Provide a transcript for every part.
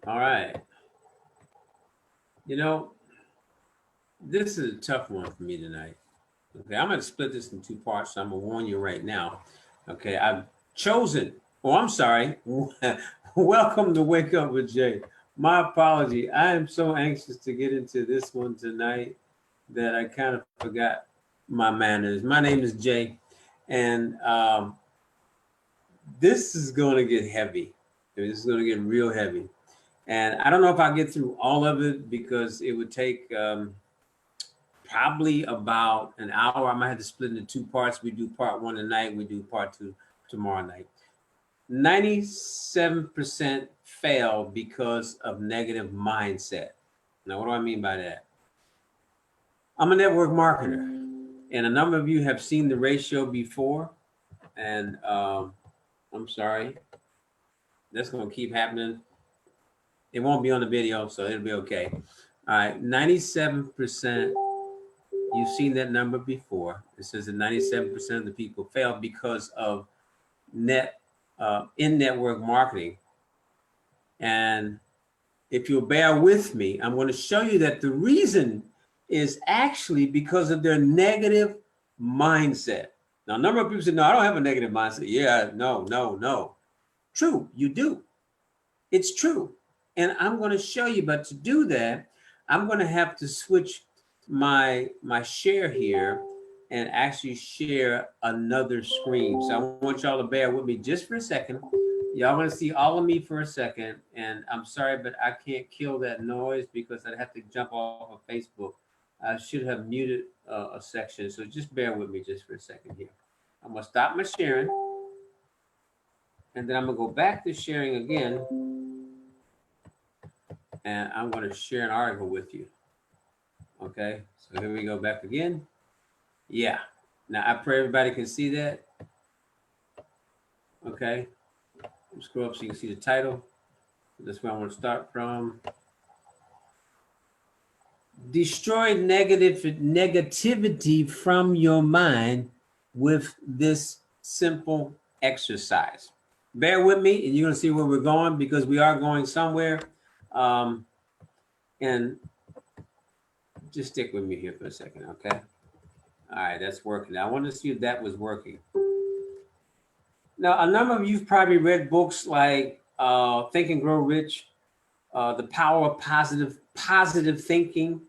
All right. You know, this is a tough one for me tonight. Okay, I'm going to split this in two parts. So I'm going to warn you right now. Okay, I've chosen, oh, I'm sorry. Welcome to Wake Up with Jay. My apology. I am so anxious to get into this one tonight that I kind of forgot my manners. My name is Jay, and this is going to get heavy. This is going to get real heavy. And I don't know if I'll get through all of it because it would take probably about an hour. I might have to split into two parts. We do part one tonight, we do part two tomorrow night. 97% fail because of negative mindset. Now, what do I mean by that? I'm a network marketer, and a number of you have seen the ratio before. And I'm sorry, that's going to keep happening. It won't be on the video, so it'll be okay. All right, 97%. You've seen that number before. It says that 97% of the people fail because of in-network marketing. And if you'll bear with me, I'm going to show you that the reason is actually because of their negative mindset. Now, a number of people say, no, I don't have a negative mindset. Yeah, no. True, you do. It's true. And I'm going to show you, but to do that, I'm going to have to switch my share here and actually share another screen. So I want y'all to bear with me just for a second. Y'all going to see all of me for a second. And I'm sorry, but I can't kill that noise because I'd have to jump off of Facebook. I should have muted a section. So just bear with me just for a second here. I'm going to stop my sharing. And then I'm going to go back to sharing again. And I'm going to share an article with you. Okay, so here we go back again. Yeah, now I pray everybody can see that. Okay, scroll up so you can see the title. That's where I want to start from. Destroy negativity from your mind with this simple exercise. Bear with me, and you're going to see where we're going because we are going somewhere. And just stick with me here for a second, okay? All right, that's working. Now, I wanted to see if that was working. Now, a number of you've probably read books like Think and Grow Rich, The Power of Positive Thinking,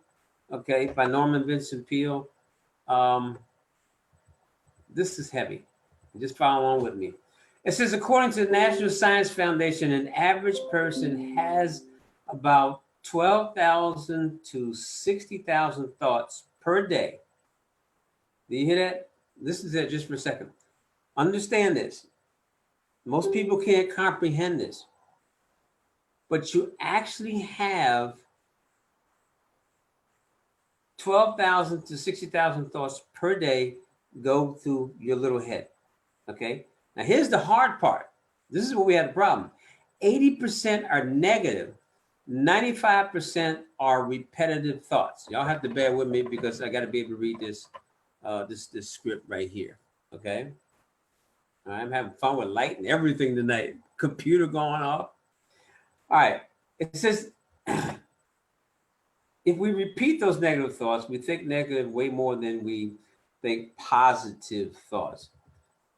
okay, by Norman Vincent Peale. This is heavy. Just follow along with me. It says, according to the National Science Foundation, an average person has about 12,000 to 60,000 thoughts per day. Do you hear that? Listen to that just for a second. Understand this. Most people can't comprehend this. But you actually have 12,000 to 60,000 thoughts per day go through your little head. Okay? Now, here's the hard part. This is where we have a problem. 80% are negative. 95% are repetitive thoughts. Y'all have to bear with me because I got to be able to read this this script right here. Okay, I'm having fun with light and everything tonight. Computer going off. All right, it says if we repeat those negative thoughts, we think negative way more than we think positive thoughts.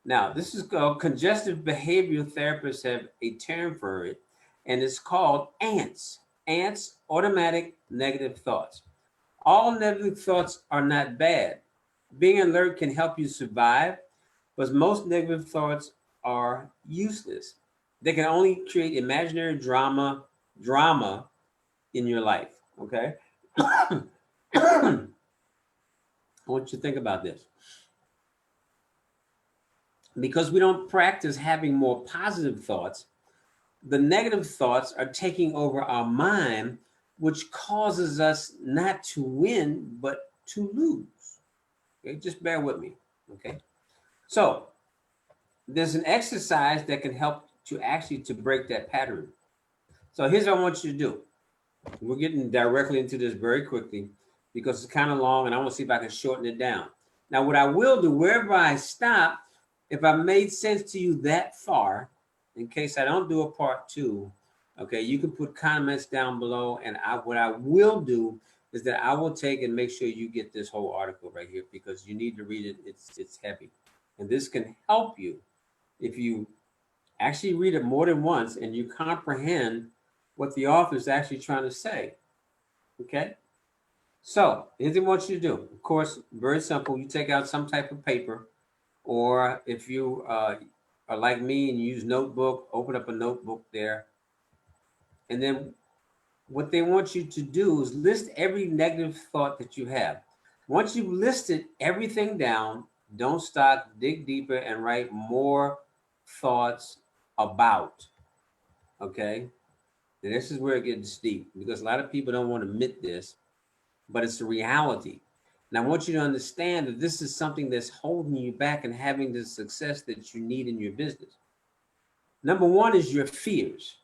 Now, this is called congestive behavioral therapists have a term for it, and it's called ANTS. ANTS, automatic negative thoughts. All negative thoughts are not bad. Being alert can help you survive, but most negative thoughts are useless. They can only create imaginary drama in your life. Okay? I want you to think about this. Because we don't practice having more positive thoughts, the negative thoughts are taking over our mind, which causes us not to win, but to lose. Okay, just bear with me. Okay, so there's an exercise that can help to break that pattern. So here's what I want you to do. We're getting directly into this very quickly because it's kind of long, and I want to see if I can shorten it down. Now, what I will do, wherever I stop, if I made sense to you that far, in case I don't do a part two, Okay, you can put comments down below, and what I will do is that I will take and make sure you get this whole article right here, because you need to read it. It's heavy, and this can help you if you actually read it more than once and you comprehend what the author is actually trying to say. Okay, so here's what I want you to do. Of course, very simple. You take out some type of paper, or if you are like me and you use notebook, open up a notebook there, and then what they want you to do is list every negative thought that you have. Once you've listed everything down, don't stop, dig deeper, and write more thoughts about. Okay, and this is where it gets deep, because a lot of people don't want to admit this, but it's a reality. And I want you to understand that this is something that's holding you back and having the success that you need in your business. Number one is your fears.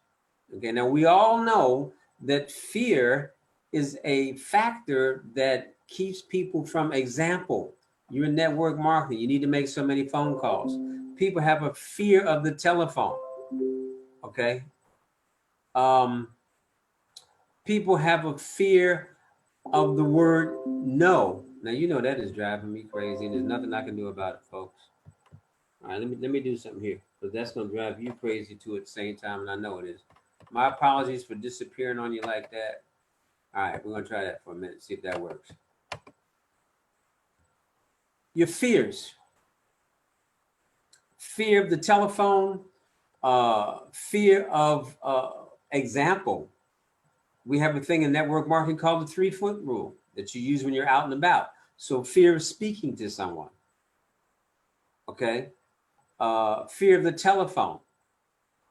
Okay, now we all know that fear is a factor that keeps people from, example, you're in network marketing, you need to make so many phone calls. People have a fear of the telephone. Okay. People have a fear of the word no. Now you know that is driving me crazy, and there's nothing I can do about it, folks. All right, let me do something here, because that's gonna drive you crazy too at the same time, and I know it is. My apologies for disappearing on you like that. All right, we're gonna try that for a minute, see if that works. Your fears. Fear of the telephone, fear of example. We have a thing in network marketing called the 3-foot rule that you use when you're out and about. So fear of speaking to someone. Okay. Fear of the telephone.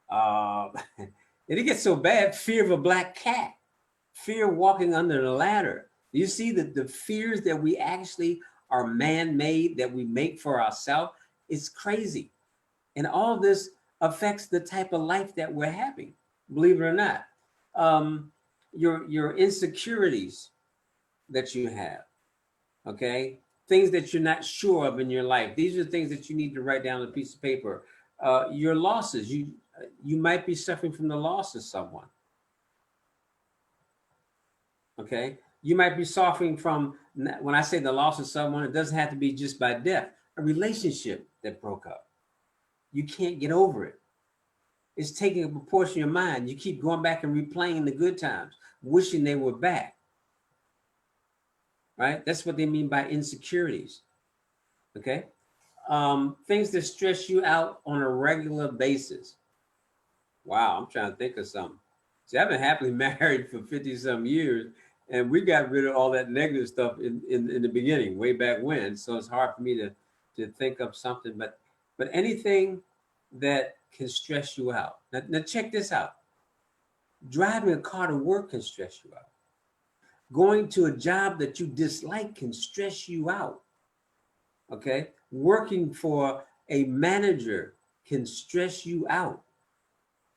And it gets so bad, fear of a black cat, fear of walking under the ladder. You see that the fears that we actually are man-made, that we make for ourselves, it's crazy. And all of this affects the type of life that we're having, believe it or not. Your insecurities that you have, okay? Things that you're not sure of in your life. These are things that you need to write down on a piece of paper. Your losses, you might be suffering from the loss of someone. Okay, you might be suffering from, when I say the loss of someone, it doesn't have to be just by death. A relationship that broke up, you can't get over it. It's taking a proportion of your mind. You keep going back and replaying the good times, wishing they were back. Right? That's what they mean by insecurities. Okay. Things that stress you out on a regular basis. Wow, I'm trying to think of something. See, I've been happily married for 50-some years, and we got rid of all that negative stuff in the beginning, way back when. So it's hard for me to think of something, but anything that can stress you out. Now check this out. Driving a car to work can stress you out. Going to a job that you dislike can stress you out. Okay? Working for a manager can stress you out.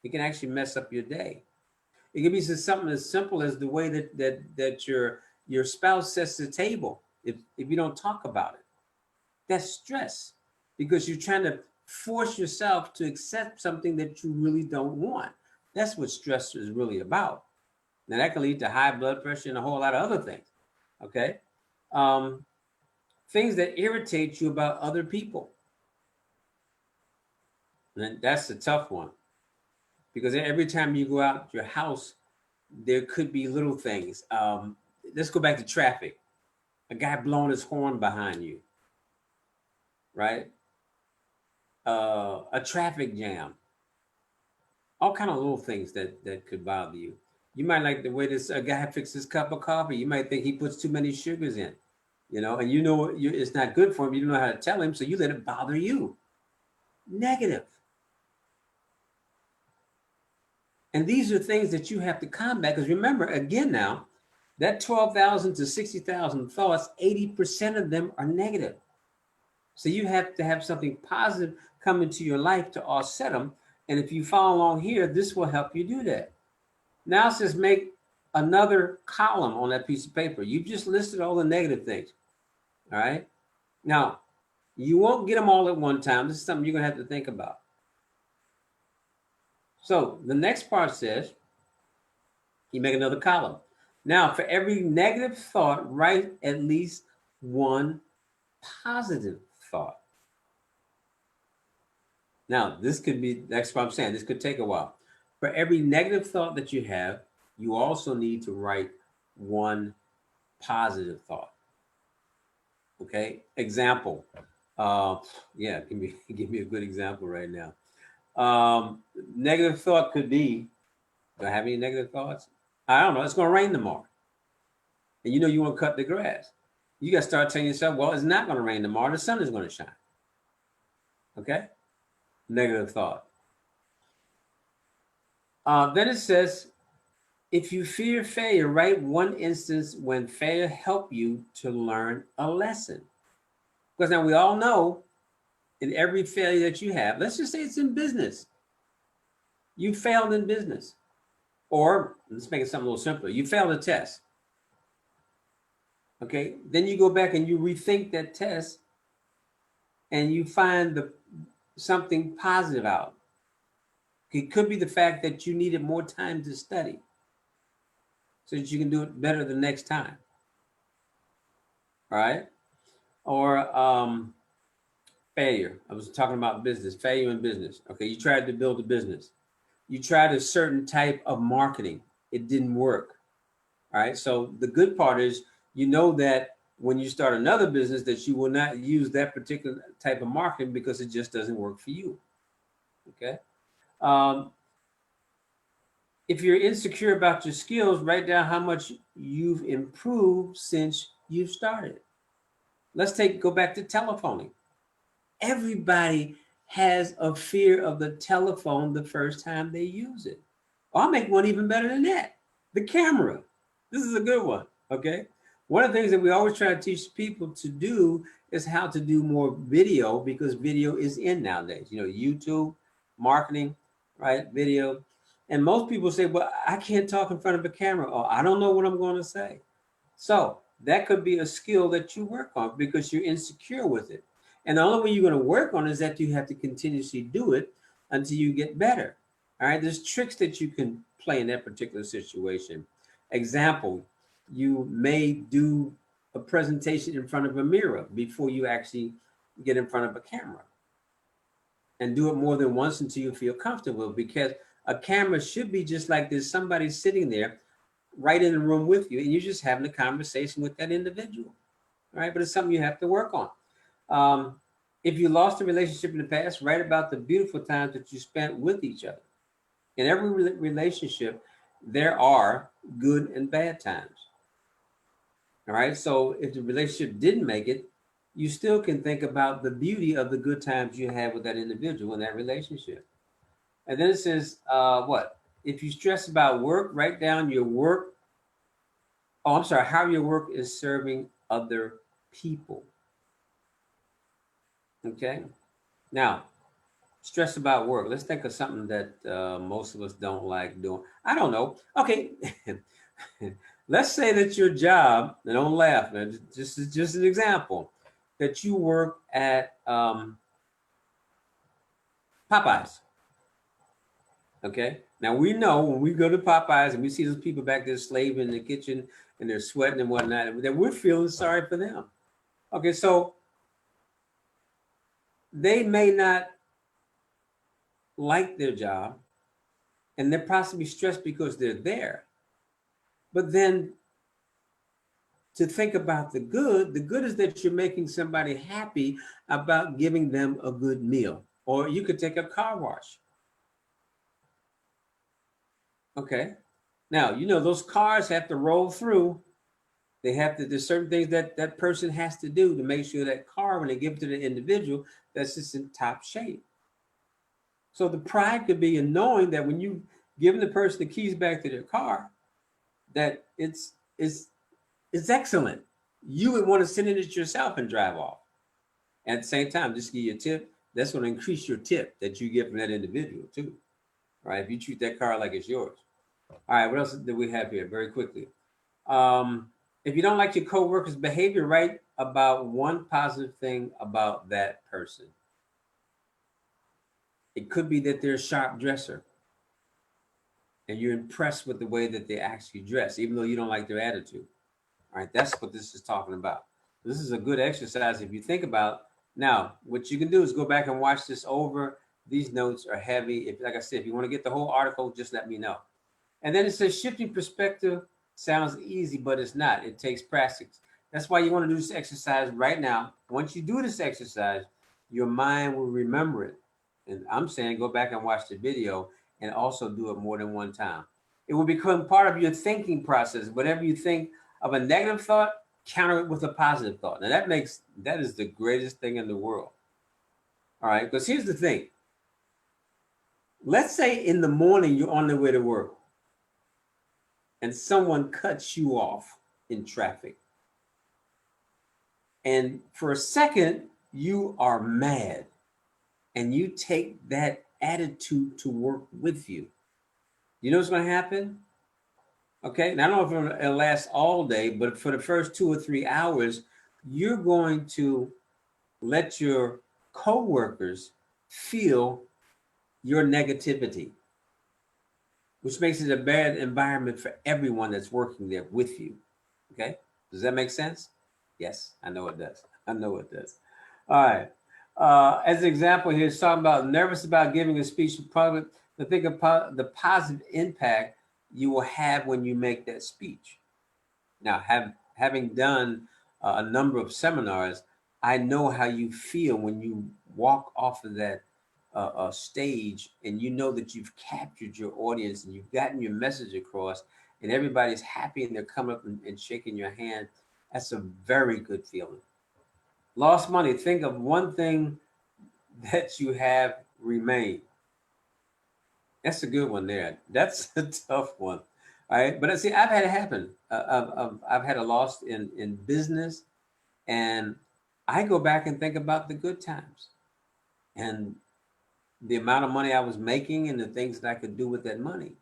It can actually mess up your day. It can be something as simple as the way that your spouse sets the table. If you don't talk about it, that's stress, because you're trying to force yourself to accept something that you really don't want. That's what stress is really about. Now that can lead to high blood pressure and a whole lot of other things. Okay, things that irritate you about other people. And that's a tough one, because every time you go out your house, there could be little things. Let's go back to traffic. A guy blowing his horn behind you, right? A traffic jam. All kind of little things that could bother you. You might like the way this guy fixes his cup of coffee. You might think he puts too many sugars in, and you know it's not good for him. You don't know how to tell him, so you let it bother you. Negative. And these are things that you have to combat, because remember, again now, that 12,000 to 60,000 thoughts, 80% of them are negative. So you have to have something positive come into your life to offset them. And if you follow along here, this will help you do that. Now it says make another column on that piece of paper. You've just listed all the negative things. All right. Now, you won't get them all at one time. This is something you're going to have to think about. So the next part says, You make another column. Now, for every negative thought, write at least one positive thought. Now, this could be, that's what I'm saying, this could take a while. For every negative thought that you have, you also need to write one positive thought. Okay, example. Yeah, give me a good example right now. Negative thought could be, do I have any negative thoughts? I don't know, it's gonna rain tomorrow. And you know you want to cut the grass. You got to start telling yourself, well, it's not going to rain tomorrow. The sun is going to shine. Okay? Negative thought. Then it says, if you fear failure, write one instance when failure helped you to learn a lesson. Because now we all know in every failure that you have, let's just say it's in business. You failed in business. Or let's make it something a little simpler. You failed a test. Okay? Then you go back and you rethink that test and you find something positive out. It could be the fact that you needed more time to study so that you can do it better the next time. All right? Or failure. I was talking about business, failure in business. Okay, you tried to build a business. You tried a certain type of marketing. It didn't work. All right, so the good part is you know that when you start another business that you will not use that particular type of marketing because it just doesn't work for you. Okay? If you're insecure about your skills, write down how much you've improved since you've started. Let's go back to telephoning. Everybody has a fear of the telephone the first time they use it. I'll make one even better than that. The camera. This is a good one, okay? One of the things that we always try to teach people to do is how to do more video because video is in nowadays. You know, YouTube, marketing, right? Video. And most people say, well, I can't talk in front of a camera or I don't know what I'm going to say. So that could be a skill that you work on because you're insecure with it. And the only way you're going to work on is that you have to continuously do it until you get better. All right. There's tricks that you can play in that particular situation. Example, you may do a presentation in front of a mirror before you actually get in front of a camera. And do it more than once until you feel comfortable because a camera should be just like there's somebody sitting there right in the room with you and you're just having a conversation with that individual. All right. But it's something you have to work on. If you lost a relationship in the past, write about the beautiful times that you spent with each other. In every relationship, there are good and bad times. All right. So if the relationship didn't make it, you still can think about the beauty of the good times you had with that individual in that relationship. And then it says, what? If you stress about work, write down your work. Oh, I'm sorry, how your work is serving other people. Okay. Now, stress about work. Let's think of something that most of us don't like doing. I don't know. Okay. Let's say that your job, and don't laugh, man, just an example, that you work at Popeyes. Okay. Now we know when we go to Popeyes and we see those people back there slaving in the kitchen and they're sweating and whatnot, that we're feeling sorry for them. Okay, so they may not like their job and they're possibly stressed because they're there. But then to think about the good is that you're making somebody happy about giving them a good meal. Or you could take a car wash. Okay. Now, you know, those cars have to roll through. They have to, there's certain things that person has to do to make sure that car, when they give it to the individual, that's just in top shape. So the pride could be in knowing that when you giving the person the keys back to their car, that it's excellent. You would want to send it yourself and drive off. At the same time, just give you a tip. That's going to increase your tip that you get from that individual too. All right. If you treat that car like it's yours. All right. What else do we have here? Very quickly. If you don't like your coworker's behavior, write about one positive thing about that person. It could be that they're a sharp dresser. and you're impressed with the way that they actually dress, even though you don't like their attitude. All right, that's what this is talking about. This is a good exercise if you think about. Now, what you can do is go back and watch this over. These notes are heavy. If, like I said, if you want to get the whole article, just let me know. And then it says shifting perspective sounds easy, but it's not. It takes practice. That's why you want to do this exercise right now. Once you do this exercise, your mind will remember it. And I'm saying go back and watch the video and also do it more than one time. It will become part of your thinking process. Whatever you think of a negative thought, counter it with a positive thought. Now that is the greatest thing in the world. All right, because here's the thing. Let's say in the morning you're on the way to work and someone cuts you off in traffic. And for a second, you are mad and you take that attitude to work with you. You know what's going to happen? Okay, now I don't know if it'll last all day, but for the first 2 or 3 hours, you're going to let your coworkers feel your negativity, which makes it a bad environment for everyone that's working there with you. Okay, does that make sense? Yes, I know it does. I know it does. All right. As an example here, it's talking about nervous about giving a speech in public, to think about the positive impact you will have when you make that speech. Now, having done a number of seminars, I know how you feel when you walk off of that stage and you know that you've captured your audience and you've gotten your message across and everybody's happy and they're coming up and shaking your hand. That's a very good feeling. Lost money. Think of one thing that you have remained. That's a good one there. That's a tough one. All right. But see, I've had it happen. I've had a loss in business, and I go back and think about the good times and the amount of money I was making and the things that I could do with that money.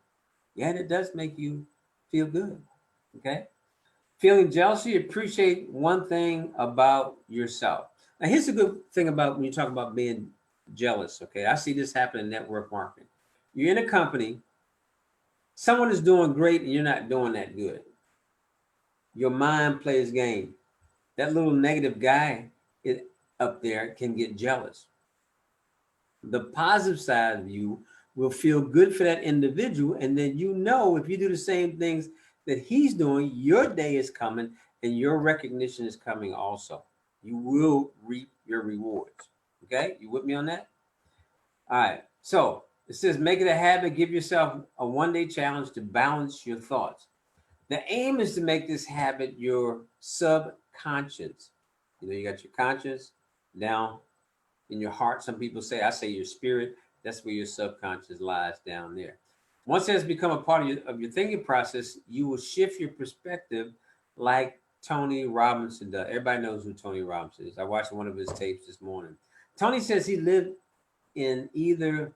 Yeah, it does make you feel good. Okay. Feeling jealousy, appreciate one thing about yourself. Now, here's a good thing about when you talk about being jealous. Okay. I see this happen in network marketing. You're in a company, someone is doing great and you're not doing that good. Your mind plays game. That little negative guy up there can get jealous. The positive side of you will feel good for that individual. And then you know if you do the same things that he's doing, your day is coming and your recognition is coming also. You will reap your rewards. Okay? You with me on that? All right. So it says make it a habit, give yourself a one-day challenge to balance your thoughts. The aim is to make this habit your subconscious. You know, you got your conscious down in your heart. Some people say, I say your spirit. That's where your subconscious lies down there. Once it has become a part of your thinking process, you will shift your perspective like Tony Robinson does. Everybody knows who Tony Robinson is. I watched one of his tapes this morning. Tony says he lived in either,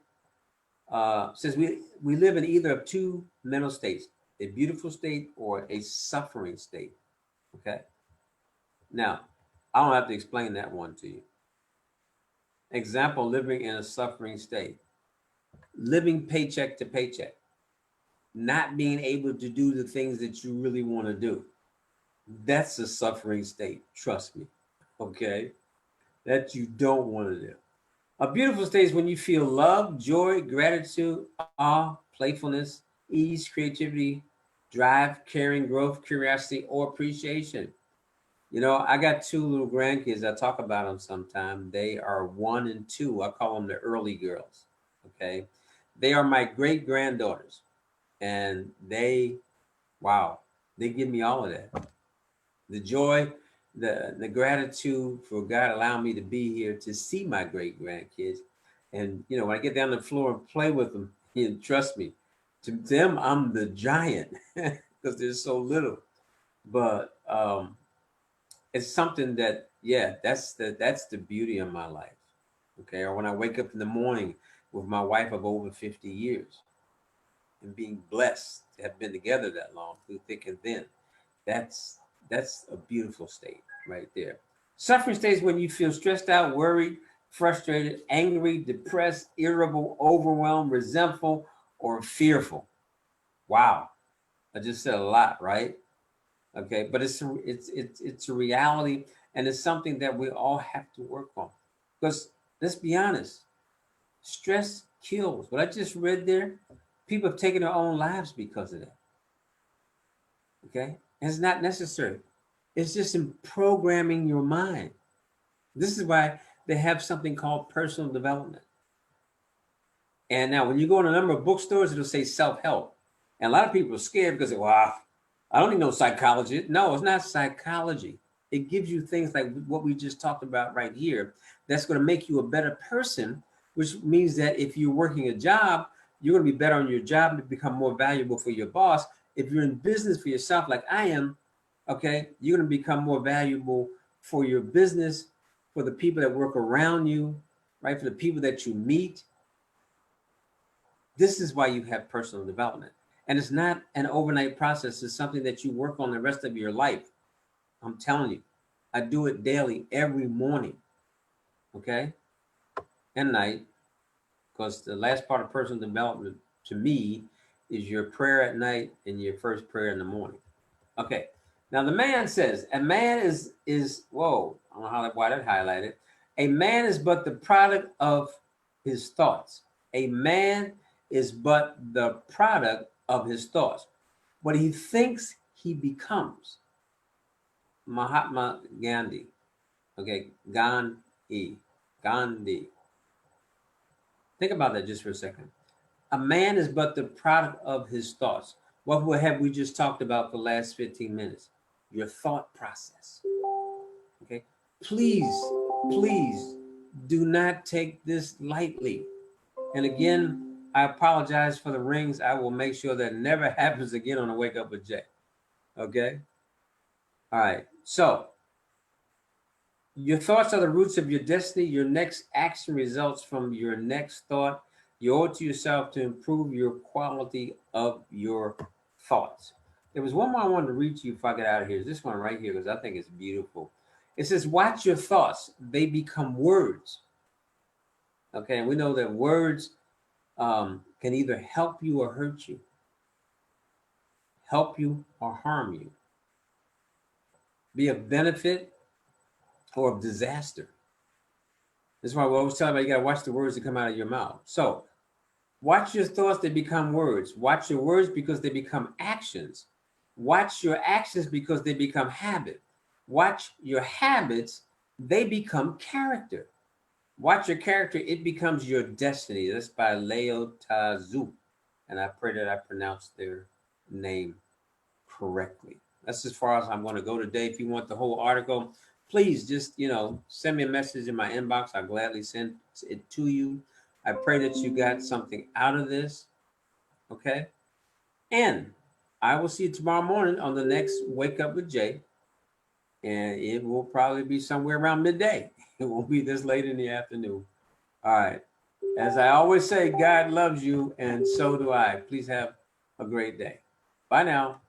says we live in either of two mental states, a beautiful state or a suffering state. Okay. Now, I don't have to explain that one to you. Example, living in a suffering state, living paycheck to paycheck, not being able to do the things that you really want to do. That's a suffering state. Trust me. Okay. That you don't want to do. A beautiful state is when you feel love, joy, gratitude, awe, playfulness, ease, creativity, drive, caring, growth, curiosity, or appreciation. You know, I got two little grandkids. I talk about them sometime. They are 1 and 2. I call them the early girls. Okay. They are my great granddaughters. And wow, they give me all of that. The joy, the gratitude for God allowing me to be here to see my great grandkids. And, you know, when I get down the floor and play with them, trust me, to them, I'm the giant because they're so little. But it's something that, yeah, that's the beauty of my life. Okay. Or when I wake up in the morning with my wife of over 50 years and being blessed to have been together that long through thick and thin, that's a beautiful state right there. Suffering states when you feel stressed out, worried, frustrated, angry, depressed, irritable, overwhelmed, resentful, or fearful. Wow, I just said a lot, right? Okay, but it's a reality, and it's something that we all have to work on. Because let's be honest, stress kills. What I just read there, people have taken their own lives because of that. Okay, and it's not necessary. It's just in programming your mind. This is why they have something called personal development. And now, when you go in a number of bookstores, it'll say self-help, and a lot of people are scared because, wow, I don't need no psychology. No, it's not psychology. It gives you things like what we just talked about right here. That's going to make you a better person, which means that if you're working a job, you're going to be better on your job to become more valuable for your boss. If you're in business for yourself, like I am, okay, you're going to become more valuable for your business, for the people that work around you, right? For the people that you meet. This is why you have personal development. And it's not an overnight process. It's something that you work on the rest of your life. I'm telling you, I do it daily, every morning, okay, and night, because the last part of personal development to me is your prayer at night and your first prayer in the morning. Okay. Now the man says, a man is whoa, I don't know why that highlighted. A man is but the product of his thoughts. A man is but the product of his thoughts. What he thinks he becomes. Mahatma Gandhi. Okay, Gandhi. Gandhi. Think about that just for a second. A man is but the product of his thoughts. What have we just talked about for the last 15 minutes? Your thought process. Okay. Please, please do not take this lightly. And again, I apologize for the rings. I will make sure that never happens again on a Wake Up with Jay. Okay. All right. So your thoughts are the roots of your destiny. Your next action results from your next thought. You owe it to yourself to improve your quality of your thoughts. There was one more I wanted to read to you before I get out of here. This one right here, because I think it's beautiful. It says, watch your thoughts. They become words. Okay, and we know that words can either help you or hurt you, help you or harm you, be of benefit or of disaster. That's why we always tell everybody you got to watch the words that come out of your mouth. So watch your thoughts, they become words. Watch your words because they become actions. Watch your actions because they become habit. Watch your habits, they become character. Watch your character, it becomes your destiny. That's by Lao Tzu. And I pray that I pronounced their name correctly. That's as far as I'm going to go today. If you want the whole article, please just, send me a message in my inbox. I'll gladly send it to you. I pray that you got something out of this. Okay. And I will see you tomorrow morning on the next Wake Up with Jay. And it will probably be somewhere around midday. It won't be this late in the afternoon. All right. As I always say, God loves you, and so do I. Please have a great day. Bye now.